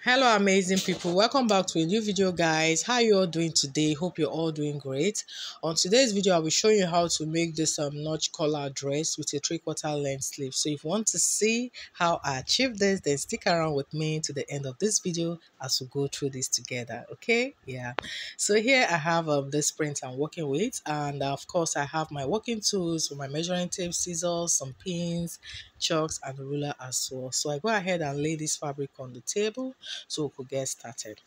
Hello amazing people, welcome back to a new video guys. How you all doing today? Hope you're all doing great. On today's video I'll be showing you how to make this notch collar dress with a 3/4 length sleeve. So if you want to see how I achieved this, then stick around with me to the end of this video as we go through this together. Okay, yeah. So here I have this print I'm working with, and of course I have my working tools for my measuring tape, scissors, some pins, chalks and ruler as well. So I go ahead and lay this fabric on the table so we could get started.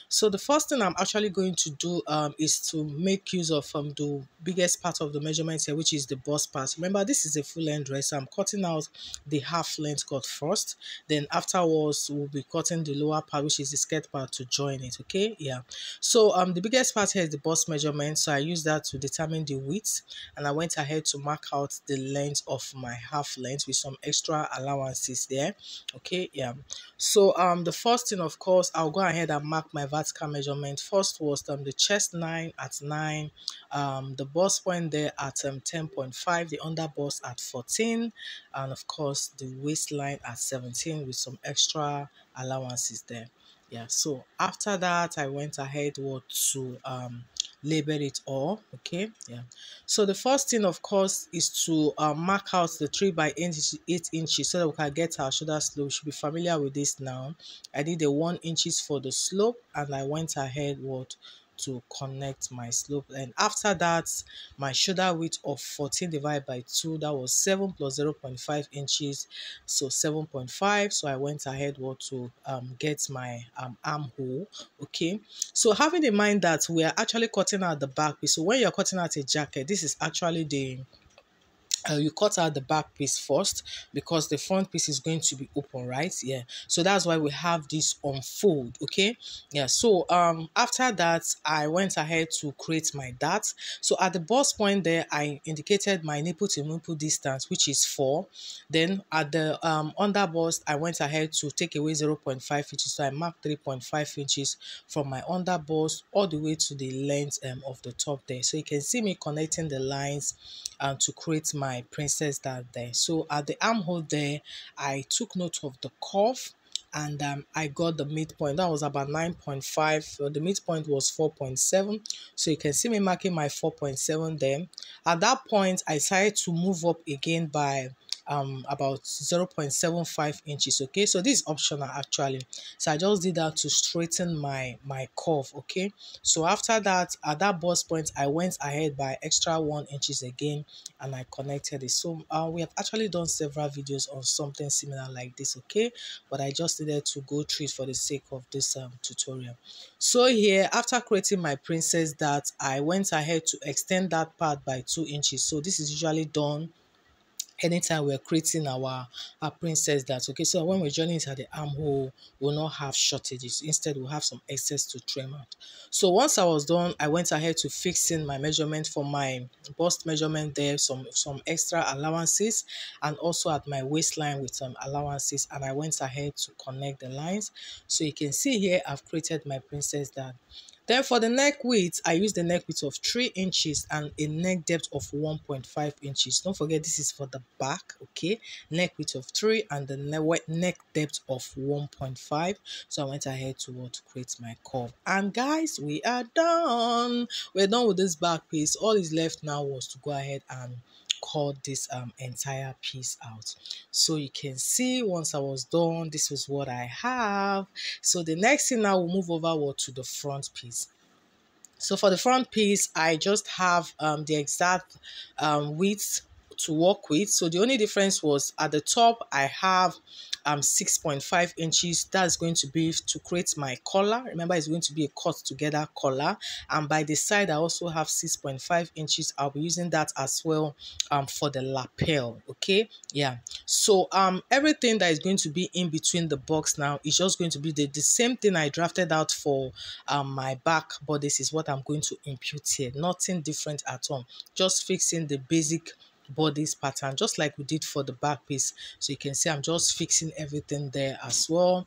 So the first thing I'm actually going to do is to make use of the biggest part of the measurement here, which is the bust part. Remember, this is a full length dress, so I'm cutting out the half length cut first. Then afterwards, we'll be cutting the lower part, which is the skirt part, to join it. Okay, yeah. So the biggest part here is the bust measurement. So I use that to determine the width, and I went ahead to mark out the length of my half length with some extra allowances there. Okay, yeah. So the first thing, of course, I'll go ahead and mark my vertical measurement. First was the chest 9 at 9, the bust point there at 10.5, the under bust at 14, and of course the waistline at 17 with some extra allowances there. Yeah, so after that I went ahead to label it all. Okay, yeah. So the first thing, of course, is to mark out the 3 by 8 inches so that we can get our shoulder slope. You should be familiar with this now. I did a 1 inches for the slope, and I went ahead to connect my slope. And after that, my shoulder width of 14 divided by 2, that was 7 plus 0.5 inches, so 7.5. So I went ahead to get my armhole. Okay, so having in mind that we are actually cutting out the back piece, so when you're cutting out a jacket, this is actually the you cut out the back piece first because the front piece is going to be open, right? Yeah, so that's why we have this unfold. Okay, yeah. So after that I went ahead to create my dart. So at the bust point there I indicated my nipple to nipple distance, which is 4. Then at the under bust I went ahead to take away 0.5 inches, so I marked 3.5 inches from my under bust all the way to the length of the top there. So you can see me connecting the lines to create my princess dart there. So at the armhole there I took note of the curve, and I got the midpoint. That was about 9.5. The midpoint was 4.7. So you can see me marking my 4.7 there. At that point, I decided to move up again by about 0.75 inches. Okay, so this is optional actually, so I just did that to straighten my curve. Okay, so after that, at that bust point I went ahead by extra 1 inches again, and I connected it. So we have actually done several videos on something similar like this. Okay, but I just needed to go through it for the sake of this tutorial. So here, after creating my princess dart, I went ahead to extend that part by 2 inches. So this is usually done anytime we're creating our princess dart. Okay, so when we're joining it at the armhole, we'll not have shortages. Instead, we'll have some excess to trim out. So once I was done, I went ahead to fixing my measurement for my bust measurement there, some extra allowances, and also at my waistline with some allowances, and I went ahead to connect the lines. So you can see here I've created my princess dart. Then for the neck width, I used the neck width of 3 inches and a neck depth of 1.5 inches. Don't forget, this is for the back, okay? Neck width of 3 and the neck depth of 1.5. So I went ahead to create my curve. And guys, we are done. We're done with this back piece. All is left now was to go ahead and cut this entire piece out. So you can see once I was done, this was what I have. So the next thing now we'll move over to the front piece. So for the front piece, I just have the exact width to work with. So the only difference was at the top I have 6.5 inches. That's going to be to create my collar. Remember, it's going to be a cut together collar, and by the side I also have 6.5 inches. I'll be using that as well for the lapel. Okay, yeah. So everything that is going to be in between the box now is just going to be the same thing I drafted out for my back, but this is what I'm going to impute here. Nothing different at all, just fixing the basic bodice pattern, just like we did for the back piece. So you can see I'm just fixing everything there as well,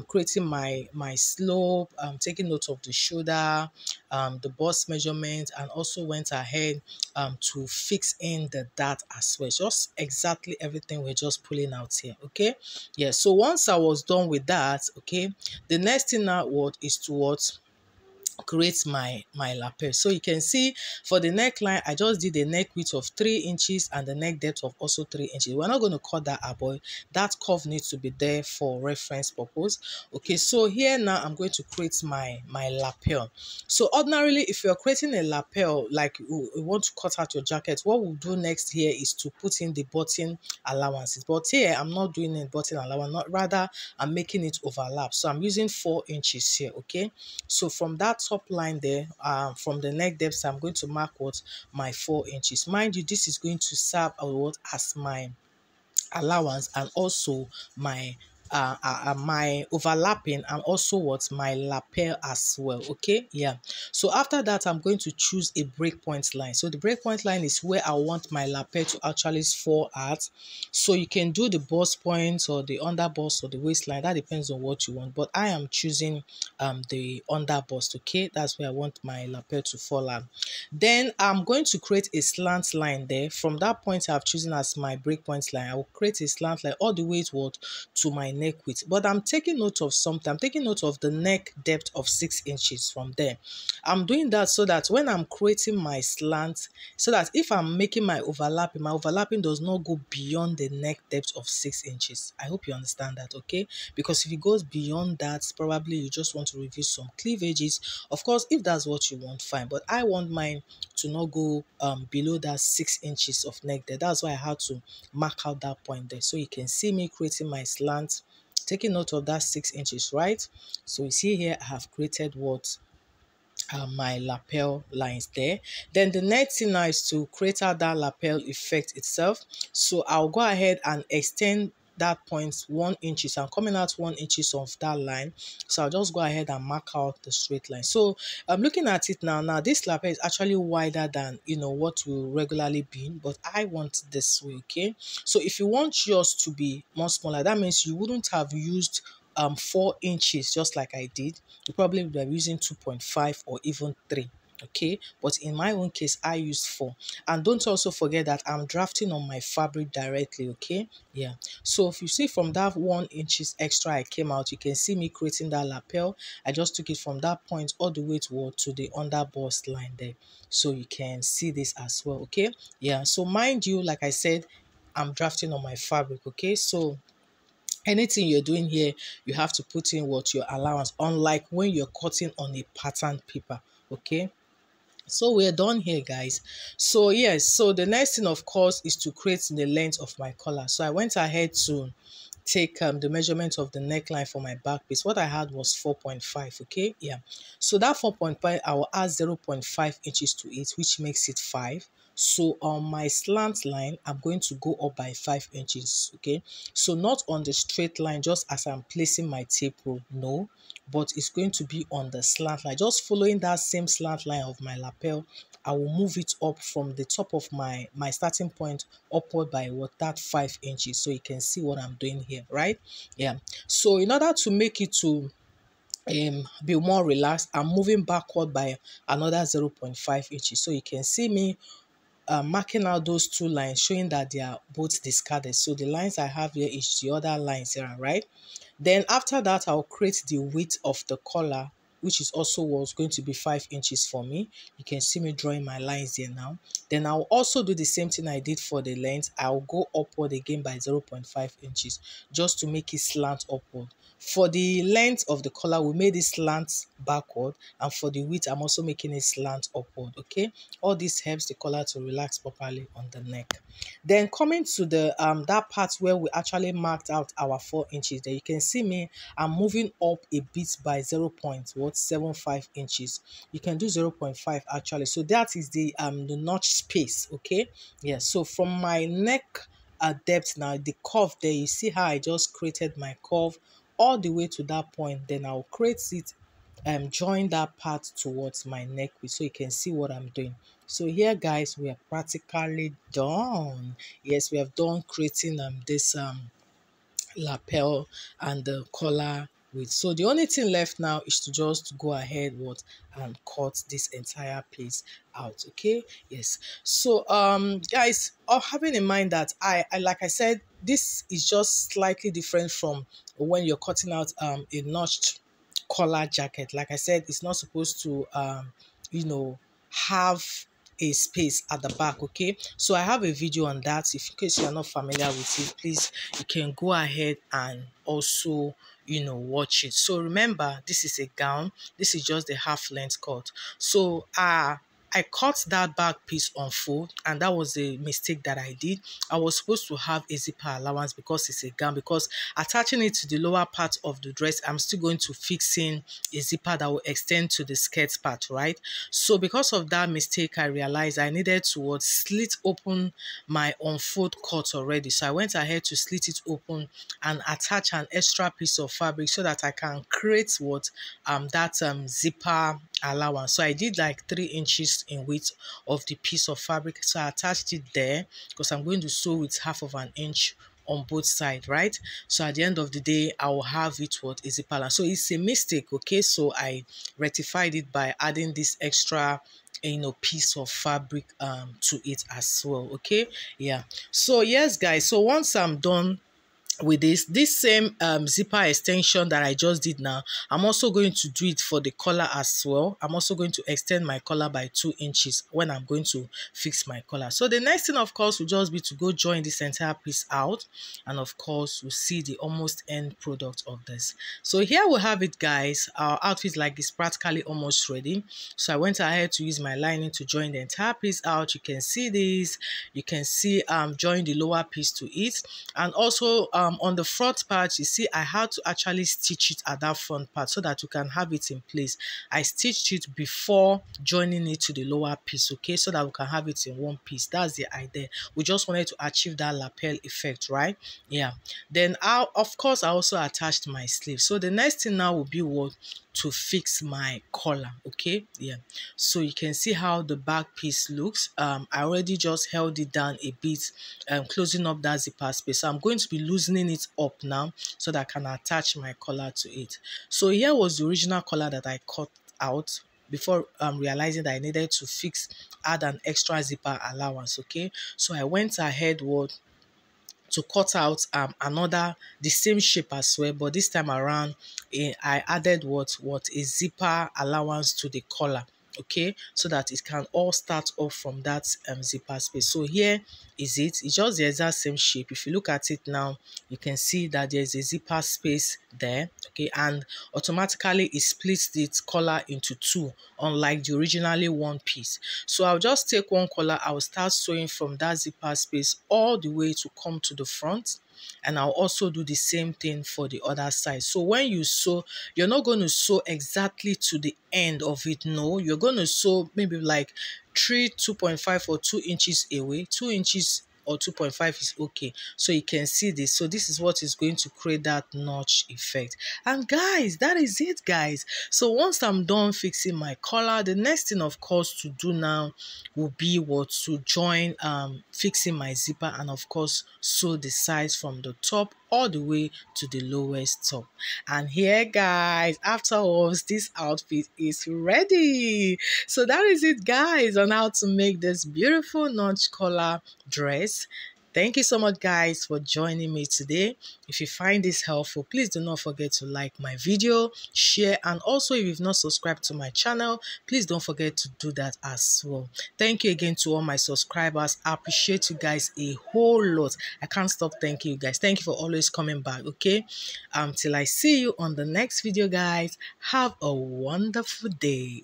creating my slope, taking note of the shoulder, the bust measurement, and also went ahead to fix in the dart as well. Just exactly everything we're just pulling out here. Okay, yeah. So once I was done with that, okay, the next thing now is to what, create my lapel. So you can see for the neckline, I just did a neck width of 3 inches and the neck depth of also 3 inches. We're not going to cut that up, but that curve needs to be there for reference purpose. Okay, so here now I'm going to create my lapel. So ordinarily, if you're creating a lapel, like you want to cut out your jacket, what we'll do next here is to put in the button allowances. But here I'm not doing a button allowance, not rather I'm making it overlap. So I'm using 4 inches here. Okay, so from that top line there, from the neck depth, I'm going to mark what, my 4 inches. Mind you, this is going to serve as my allowance, and also my overlapping, and also what, my lapel as well. Okay, yeah. So after that, I'm going to choose a breakpoint line. So the breakpoint line is where I want my lapel to actually fall at. So you can do the bust point or the under bust or the waistline, that depends on what you want, but I am choosing the under bust. Okay, that's where I want my lapel to fall at. Then I'm going to create a slant line there. From that point I've chosen as my breakpoint line, I will create a slant line all the way to my neck width. But I'm taking note of something. I'm taking note of the neck depth of 6 inches from there. I'm doing that so that when I'm creating my slant, so that if I'm making my overlapping does not go beyond the neck depth of 6 inches. I hope you understand that, okay? Because if it goes beyond that, probably you just want to review some cleavages. Of course, if that's what you want, fine. But I want mine to not go below that 6 inches of neck there. That's why I had to mark out that point there. So you can see me creating my slant, taking note of that 6 inches, right? So you see here, I have created what, my lapel lines there. Then the next thing now is to create out that lapel effect itself. So I'll go ahead and extend that point 1 inches. I'm coming out 1 inches of that line, so I'll just go ahead and mark out the straight line. So I'm looking at it now this lapel is actually wider than what will regularly be, but I want this way. Okay, so if you want yours to be more smaller, that means you wouldn't have used 4 inches just like I did. You probably would be using 2.5 or even 3. Okay, but in my own case I used 4. And don't also forget that I'm drafting on my fabric directly. Okay, yeah. So if you see from that 1 inches extra I came out, you can see me creating that lapel. I just took it from that point all the way to the under bust line there, so you can see this as well. Okay, yeah. So mind you, like I said, I'm drafting on my fabric. Okay, so anything you're doing here, you have to put in what, your allowance, unlike when you're cutting on a pattern paper. Okay, so we're done here, guys. So yes, so the next thing of course is to create the length of my collar. So I went ahead to take the measurement of the neckline for my back piece. What I had was 4.5. Okay, yeah. So that 4.5, I will add 0.5 inches to it, which makes it 5. So on my slant line, I'm going to go up by 5 inches. Okay, so not on the straight line just as I'm placing my tape rule, no, but it's going to be on the slant line, just following that same slant line of my lapel. I will move it up from the top of my starting point upward by that 5 inches, so you can see what I'm doing here, right? Yeah. So in order to make it to be more relaxed, I'm moving backward by another 0.5 inches, so you can see me marking out those two lines, showing that they are both discarded. So the lines I have here is the other lines here, right? Then after that, I'll create the width of the collar, which is also was going to be 5 inches for me. You can see me drawing my lines there now. Then I'll also do the same thing I did for the length. I'll go upward again by 0.5 inches just to make it slant upward. For the length of the collar, we made it slant backward, and for the width, I'm also making it slant upward. Okay, all this helps the collar to relax properly on the neck. Then coming to the that part where we actually marked out our 4 inches there, you can see me, I'm moving up a bit by 0.75 inches. You can do 0.5 actually. So that is the notch space. Okay, yeah. So from my neck depth now, the curve there, you see how I just created my curve all the way to that point. Then I'll create it join that part towards my neck with, so you can see what I'm doing. So here guys, we are practically done. Yes, we have done creating this lapel and the collar with. So the only thing left now is to just go ahead and cut this entire piece out. Okay, yes. So guys, having in mind that I like I said, this is just slightly different from when you're cutting out a notched collar jacket. Like I said, it's not supposed to you know, have a space at the back. Okay, so I have a video on that. If in case you are not familiar with it, please, you can go ahead and also, you know, watch it. So remember, this is a gown, this is just the half length cut. So I cut that back piece on full, and that was a mistake that I did. I was supposed to have a zipper allowance because it's a gown, because attaching it to the lower part of the dress, I'm still going to fix in a zipper that will extend to the skirt part, right? So because of that mistake, I realized I needed to slit open my unfold cut already. So I went ahead to slit it open and attach an extra piece of fabric so that I can create that zipper allowance. So I did like 3 inches in width of the piece of fabric. So I attached it there because I'm going to sew with 1/2 inch on both sides, right? So at the end of the day, I will have it a zipper allowance. So it's a mistake, okay? So I rectified it by adding this extra, you know, piece of fabric to it as well. Okay, yeah. So yes guys, so once I'm done with this same zipper extension that I just did now, I'm also going to do it for the collar as well. I'm also going to extend my collar by 2 inches when I'm going to fix my collar. So the next thing, of course, will just be to go join this entire piece out, and of course we'll see the almost end product of this. So here we have it guys. Our outfit like is practically almost ready. So I went ahead to use my lining to join the entire piece out. You can see this, you can see join the lower piece to it, and also on the front part, you see I had to actually stitch it at that front part so that you can have it in place. I stitched it before joining it to the lower piece, okay, so that we can have it in one piece. That's the idea. We just wanted to achieve that lapel effect, right? Yeah. Then of course I also attached my sleeve. So the next thing now will be to fix my collar. Okay, yeah. So you can see how the back piece looks. I already just held it down a bit, closing up that zipper space. So I'm going to be loosening it up now so that I can attach my collar to it. So here was the original collar that I cut out before realizing that I needed to add an extra zipper allowance. Okay, so I went ahead to cut out the same shape as well, but this time around I added a zipper allowance to the collar, okay, so that it can all start off from that zipper space. So here is it. It's just the exact same shape. If you look at it now, you can see that there's a zipper space there, okay, and automatically it splits the collar into two, unlike the originally one piece. So I'll just take one collar, I'll start sewing from that zipper space all the way to come to the front, and I'll also do the same thing for the other side. So when you sew, you're not going to sew exactly to the end of it. No, you're going to sew maybe like 2.5 or 2 inches away. 2 inches or 2.5 is okay. So you can see this. So this is what is going to create that notch effect. And guys, that is it guys. So once I'm done fixing my collar, the next thing of course to do now will be to join fixing my zipper, and of course sew the sides from the top all the way to the lowest top. And here guys, afterwards, this outfit is ready. So that is it guys on how to make this beautiful notch collar dress. Thank you so much guys for joining me today. If you find this helpful, please do not forget to like my video, share, and also if you've not subscribed to my channel, please don't forget to do that as well. Thank you again to all my subscribers. I appreciate you guys a whole lot. I can't stop thanking you guys. Thank you for always coming back, okay? Till I see you on the next video guys, have a wonderful day.